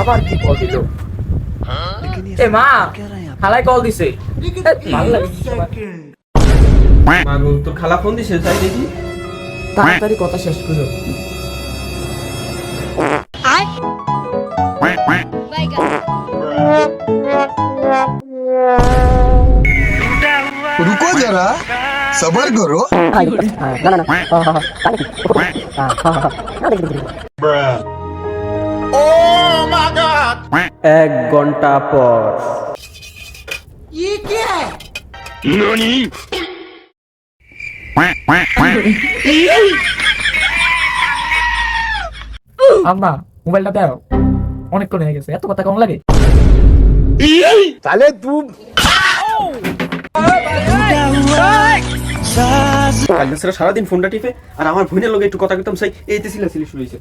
আবার কি কল দিল? এ মা, খালাই কল দিছে। ভালো লাগে মা গো, তোর খালা ফোন দিছে, তাই দেখি। তাড়াতাড়ি কথা শেষ করো। रुको जरा सबर करो। এক ঘন্টা পর। আম্মা, মোবাইলটা দাও। অনেকক্ষণ হয়ে গেছে, এত কথা কম লাগে। কাল সেরা সারাদিন ফোনটা টিপে আর আমার বোনের লগে একটু কথা কইতাম চাই, এইতে ছিলা ছিলি শুরু হয়েছে।